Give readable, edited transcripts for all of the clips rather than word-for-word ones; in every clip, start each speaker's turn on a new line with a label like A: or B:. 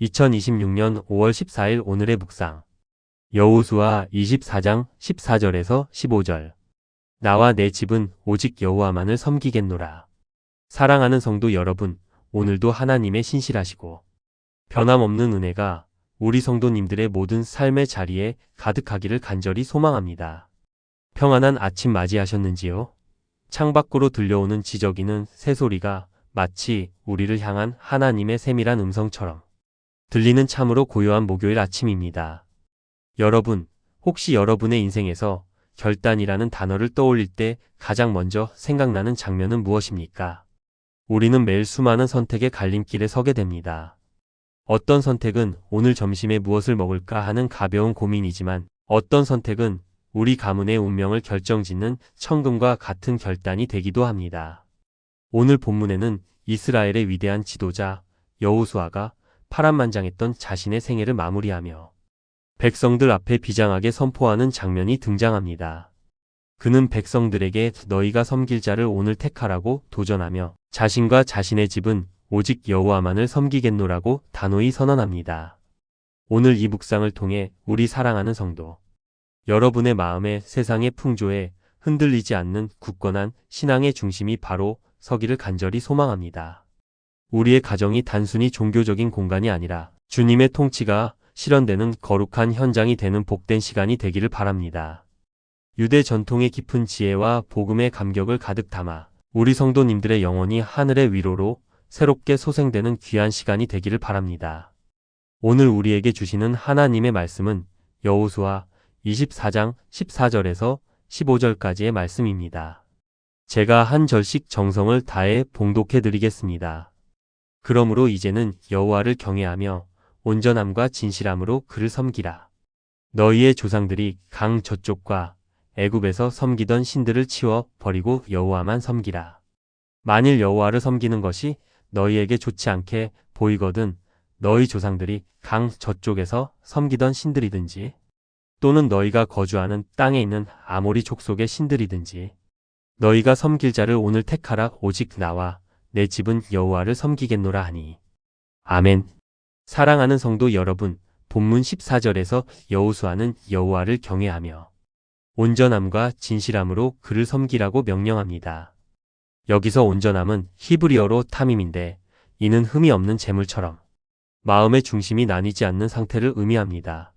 A: 2026년 5월 14일 오늘의 묵상. 여호수아 24장 14절에서 15절. 나와 내 집은 오직 여호와만을 섬기겠노라. 사랑하는 성도 여러분, 오늘도 하나님의 신실하시고 변함없는 은혜가 우리 성도님들의 모든 삶의 자리에 가득하기를 간절히 소망합니다. 평안한 아침 맞이하셨는지요? 창밖으로 들려오는 지저귀는 새소리가 마치 우리를 향한 하나님의 세밀한 음성처럼 들리는 참으로 고요한 목요일 아침입니다. 여러분, 혹시 여러분의 인생에서 결단이라는 단어를 떠올릴 때 가장 먼저 생각나는 장면은 무엇입니까? 우리는 매일 수많은 선택의 갈림길에 서게 됩니다. 어떤 선택은 오늘 점심에 무엇을 먹을까 하는 가벼운 고민이지만 어떤 선택은 우리 가문의 운명을 결정짓는 천금과 같은 결단이 되기도 합니다. 오늘 본문에는 이스라엘의 위대한 지도자 여호수아가 파란만장했던 자신의 생애를 마무리하며 백성들 앞에 비장하게 선포하는 장면이 등장합니다. 그는 백성들에게 너희가 섬길 자를 오늘 택하라고 도전하며 자신과 자신의 집은 오직 여호와만을 섬기겠노라고 단호히 선언합니다. 오늘 이 묵상을 통해 우리 사랑하는 성도 여러분의 마음에 세상의 풍조에 흔들리지 않는 굳건한 신앙의 중심이 바로 서기를 간절히 소망합니다. 우리의 가정이 단순히 종교적인 공간이 아니라 주님의 통치가 실현되는 거룩한 현장이 되는 복된 시간이 되기를 바랍니다. 유대 전통의 깊은 지혜와 복음의 감격을 가득 담아 우리 성도님들의 영혼이 하늘의 위로로 새롭게 소생되는 귀한 시간이 되기를 바랍니다. 오늘 우리에게 주시는 하나님의 말씀은 여호수아 24장 14절에서 15절까지의 말씀입니다. 제가 한 절씩 정성을 다해 봉독해 드리겠습니다. 그러므로 이제는 여호와를 경외하며 온전함과 진실함으로 그를 섬기라. 너희의 조상들이 강 저쪽과 애굽에서 섬기던 신들을 치워 버리고 여호와만 섬기라. 만일 여호와를 섬기는 것이 너희에게 좋지 않게 보이거든 너희 조상들이 강 저쪽에서 섬기던 신들이든지 또는 너희가 거주하는 땅에 있는 아모리 족속의 신들이든지 너희가 섬길 자를 오늘 택하라. 오직 나와 내 집은 여호와를 섬기겠노라 하니. 아멘. 사랑하는 성도 여러분, 본문 14절에서 여호수아는 여호와를 경외하며 온전함과 진실함으로 그를 섬기라고 명령합니다. 여기서 온전함은 히브리어로 타밈인데 이는 흠이 없는 재물처럼 마음의 중심이 나뉘지 않는 상태를 의미합니다.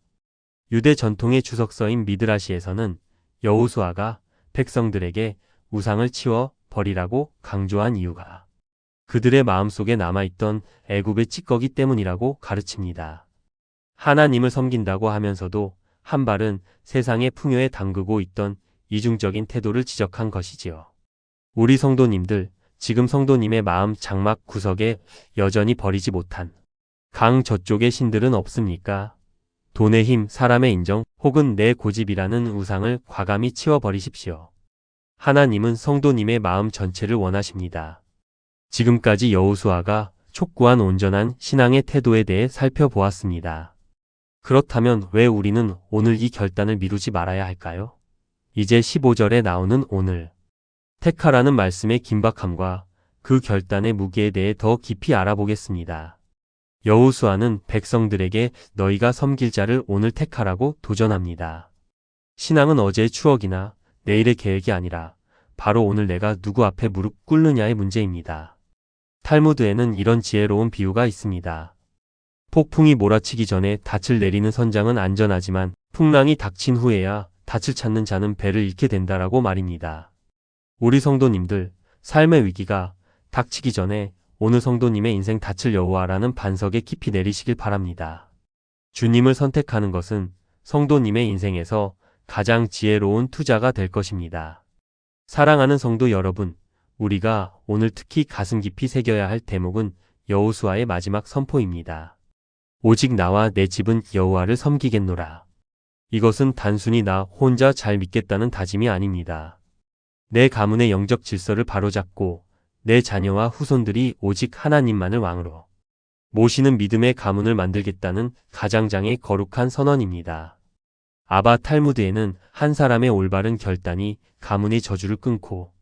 A: 유대 전통의 주석서인 미드라시에서는 여호수아가 백성들에게 우상을 치워 버리라고 강조한 이유가 그들의 마음속에 남아있던 애굽의 찌꺼기 때문이라고 가르칩니다. 하나님을 섬긴다고 하면서도 한 발은 세상의 풍요에 담그고 있던 이중적인 태도를 지적한 것이지요. 우리 성도님들, 지금 성도님의 마음 장막 구석에 여전히 버리지 못한 강 저쪽의 신들은 없습니까? 돈의 힘, 사람의 인정, 혹은 내 고집이라는 우상을 과감히 치워버리십시오. 하나님은 성도님의 마음 전체를 원하십니다. 지금까지 여호수아가 촉구한 온전한 신앙의 태도에 대해 살펴보았습니다. 그렇다면 왜 우리는 오늘 이 결단을 미루지 말아야 할까요? 이제 15절에 나오는 오늘 택하라는 말씀의 긴박함과 그 결단의 무게에 대해 더 깊이 알아보겠습니다. 여호수아는 백성들에게 너희가 섬길 자를 오늘 택하라고 도전합니다. 신앙은 어제의 추억이나 내일의 계획이 아니라 바로 오늘 내가 누구 앞에 무릎 꿇느냐의 문제입니다. 탈무드에는 이런 지혜로운 비유가 있습니다. 폭풍이 몰아치기 전에 닻을 내리는 선장은 안전하지만 풍랑이 닥친 후에야 닻을 찾는 자는 배를 잃게 된다라고 말입니다. 우리 성도님들, 삶의 위기가 닥치기 전에 오늘 성도님의 인생 닻을 여호와라는 반석에 깊이 내리시길 바랍니다. 주님을 선택하는 것은 성도님의 인생에서 가장 지혜로운 투자가 될 것입니다. 사랑하는 성도 여러분, 우리가 오늘 특히 가슴 깊이 새겨야 할 대목은 여호수아의 마지막 선포입니다. 오직 나와 내 집은 여호와를 섬기겠노라. 이것은 단순히 나 혼자 잘 믿겠다는 다짐이 아닙니다. 내 가문의 영적 질서를 바로잡고 내 자녀와 후손들이 오직 하나님만을 왕으로 모시는 믿음의 가문을 만들겠다는 가장장의 거룩한 선언입니다. 아바 탈무드에는 한 사람의 올바른 결단이 가문의 저주를 끊고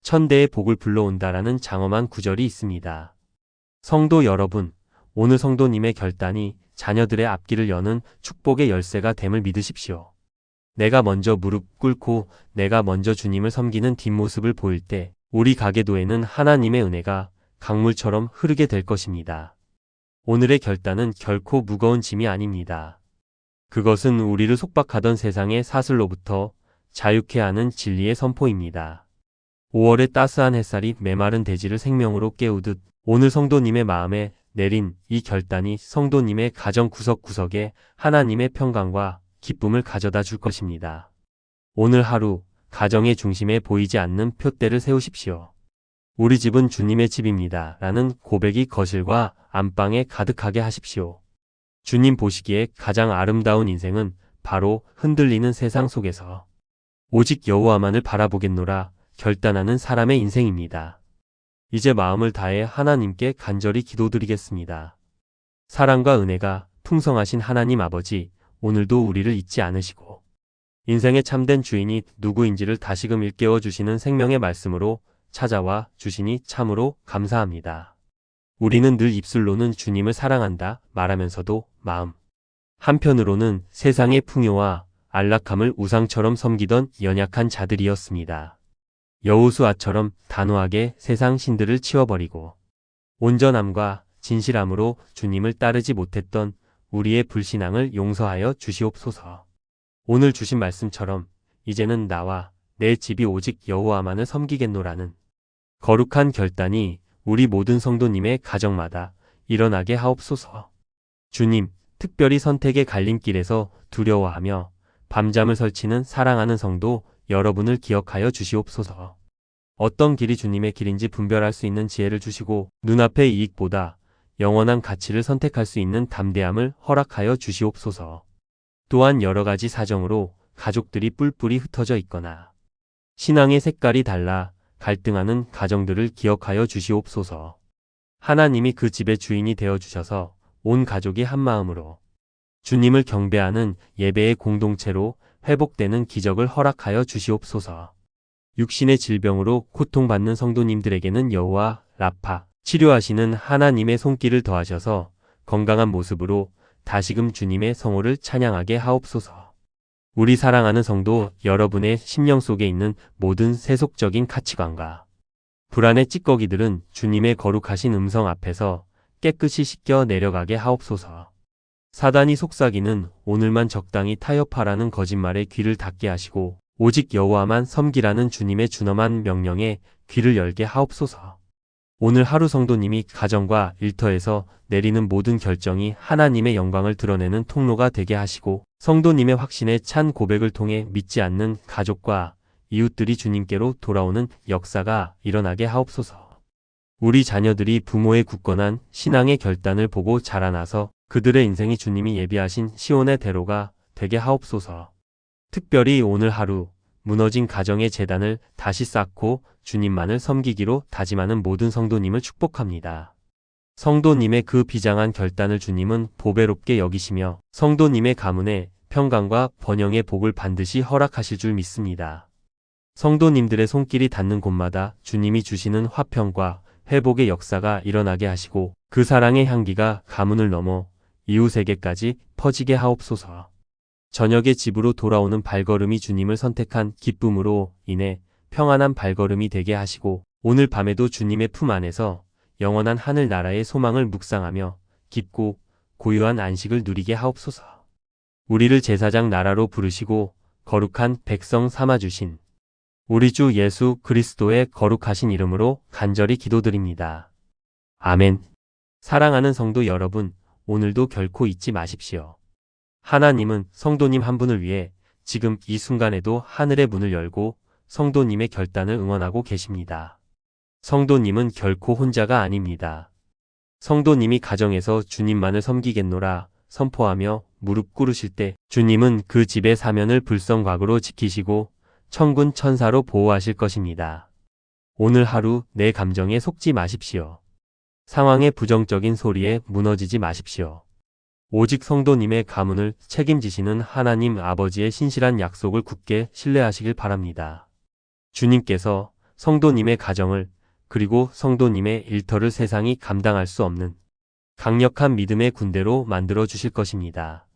A: 천대의 복을 불러온다라는 장엄한 구절이 있습니다. 성도 여러분, 오늘 성도님의 결단이 자녀들의 앞길을 여는 축복의 열쇠가 됨을 믿으십시오. 내가 먼저 무릎 꿇고 내가 먼저 주님을 섬기는 뒷모습을 보일 때 우리 가계도에는 하나님의 은혜가 강물처럼 흐르게 될 것입니다. 오늘의 결단은 결코 무거운 짐이 아닙니다. 그것은 우리를 속박하던 세상의 사슬로부터 자유케 하는 진리의 선포입니다. 5월의 따스한 햇살이 메마른 대지를 생명으로 깨우듯 오늘 성도님의 마음에 내린 이 결단이 성도님의 가정 구석구석에 하나님의 평강과 기쁨을 가져다 줄 것입니다. 오늘 하루 가정의 중심에 보이지 않는 표대를 세우십시오. 우리 집은 주님의 집입니다. 라는 고백이 거실과 안방에 가득하게 하십시오. 주님 보시기에 가장 아름다운 인생은 바로 흔들리는 세상 속에서 오직 여호와만을 바라보겠노라 결단하는 사람의 인생입니다. 이제 마음을 다해 하나님께 간절히 기도드리겠습니다. 사랑과 은혜가 풍성하신 하나님 아버지, 오늘도 우리를 잊지 않으시고 인생의 참된 주인이 누구인지를 다시금 일깨워 주시는 생명의 말씀으로 찾아와 주시니 참으로 감사합니다. 우리는 늘 입술로는 주님을 사랑한다 말하면서도 마음 한편으로는 세상의 풍요와 안락함을 우상처럼 섬기던 연약한 자들이었습니다. 여호수아처럼 단호하게 세상 신들을 치워버리고 온전함과 진실함으로 주님을 따르지 못했던 우리의 불신앙을 용서하여 주시옵소서. 오늘 주신 말씀처럼 이제는 나와 내 집이 오직 여호와만을 섬기겠노라는 거룩한 결단이 우리 모든 성도님의 가정마다 일어나게 하옵소서. 주님, 특별히 선택의 갈림길에서 두려워하며 밤잠을 설치는 사랑하는 성도 여러분을 기억하여 주시옵소서. 어떤 길이 주님의 길인지 분별할 수 있는 지혜를 주시고 눈앞의 이익보다 영원한 가치를 선택할 수 있는 담대함을 허락하여 주시옵소서. 또한 여러 가지 사정으로 가족들이 뿔뿔이 흩어져 있거나 신앙의 색깔이 달라 갈등하는 가정들을 기억하여 주시옵소서. 하나님이 그 집의 주인이 되어 주셔서 온 가족이 한마음으로 주님을 경배하는 예배의 공동체로 회복되는 기적을 허락하여 주시옵소서. 육신의 질병으로 고통받는 성도님들에게는 여호와 라파 치료하시는 하나님의 손길을 더하셔서 건강한 모습으로 다시금 주님의 성호를 찬양하게 하옵소서. 우리 사랑하는 성도 여러분의 심령 속에 있는 모든 세속적인 가치관과 불안의 찌꺼기들은 주님의 거룩하신 음성 앞에서 깨끗이 씻겨 내려가게 하옵소서. 사단이 속삭이는 오늘만 적당히 타협하라는 거짓말에 귀를 닫게 하시고 오직 여호와만 섬기라는 주님의 준엄한 명령에 귀를 열게 하옵소서. 오늘 하루 성도님이 가정과 일터에서 내리는 모든 결정이 하나님의 영광을 드러내는 통로가 되게 하시고 성도님의 확신에 찬 고백을 통해 믿지 않는 가족과 이웃들이 주님께로 돌아오는 역사가 일어나게 하옵소서. 우리 자녀들이 부모의 굳건한 신앙의 결단을 보고 자라나서 그들의 인생이 주님이 예비하신 시온의 대로가 되게 하옵소서. 특별히 오늘 하루 무너진 가정의 재단을 다시 쌓고 주님만을 섬기기로 다짐하는 모든 성도님을 축복합니다. 성도님의 그 비장한 결단을 주님은 보배롭게 여기시며 성도님의 가문에 평강과 번영의 복을 반드시 허락하실 줄 믿습니다. 성도님들의 손길이 닿는 곳마다 주님이 주시는 화평과 회복의 역사가 일어나게 하시고 그 사랑의 향기가 가문을 넘어 이웃에게까지 퍼지게 하옵소서. 저녁에 집으로 돌아오는 발걸음이 주님을 선택한 기쁨으로 인해 평안한 발걸음이 되게 하시고 오늘 밤에도 주님의 품 안에서 영원한 하늘나라의 소망을 묵상하며 깊고 고요한 안식을 누리게 하옵소서. 우리를 제사장 나라로 부르시고 거룩한 백성 삼아주신 우리 주 예수 그리스도의 거룩하신 이름으로 간절히 기도드립니다. 아멘. 사랑하는 성도 여러분, 오늘도 결코 잊지 마십시오. 하나님은 성도님 한 분을 위해 지금 이 순간에도 하늘의 문을 열고 성도님의 결단을 응원하고 계십니다. 성도님은 결코 혼자가 아닙니다. 성도님이 가정에서 주님만을 섬기겠노라 선포하며 무릎 꿇으실 때 주님은 그 집의 사면을 불성곽으로 지키시고 천군 천사로 보호하실 것입니다. 오늘 하루 내 감정에 속지 마십시오. 상황의 부정적인 소리에 무너지지 마십시오. 오직 성도님의 가문을 책임지시는 하나님 아버지의 신실한 약속을 굳게 신뢰하시길 바랍니다. 주님께서 성도님의 가정을 그리고 성도님의 일터를 세상이 감당할 수 없는 강력한 믿음의 군대로 만들어 주실 것입니다.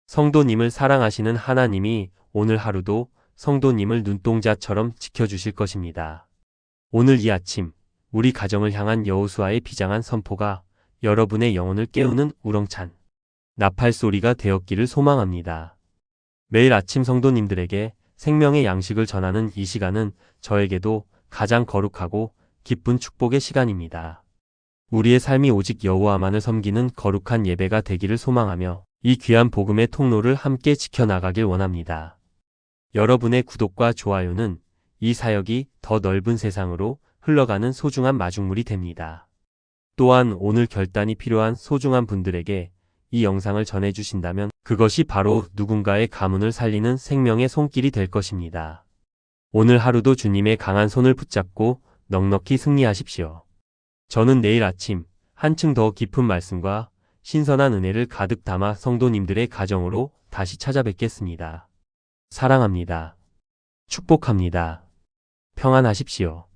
A: 성도님을 사랑하시는 하나님이 오늘 하루도 성도님을 눈동자처럼 지켜주실 것입니다. 오늘 이 아침 우리 가정을 향한 여호수아의 비장한 선포가 여러분의 영혼을 깨우는 우렁찬 나팔 소리가 되었기를 소망합니다. 매일 아침 성도님들에게 생명의 양식을 전하는 이 시간은 저에게도 가장 거룩하고 기쁜 축복의 시간입니다. 우리의 삶이 오직 여호와만을 섬기는 거룩한 예배가 되기를 소망하며 이 귀한 복음의 통로를 함께 지켜나가길 원합니다. 여러분의 구독과 좋아요는 이 사역이 더 넓은 세상으로 흘러가는 소중한 마중물이 됩니다. 또한 오늘 결단이 필요한 소중한 분들에게 이 영상을 전해주신다면 그것이 바로 누군가의 가문을 살리는 생명의 손길이 될 것입니다. 오늘 하루도 주님의 강한 손을 붙잡고 넉넉히 승리하십시오. 저는 내일 아침 한층 더 깊은 말씀과 신선한 은혜를 가득 담아 성도님들의 가정으로 다시 찾아뵙겠습니다. 사랑합니다. 축복합니다. 평안하십시오.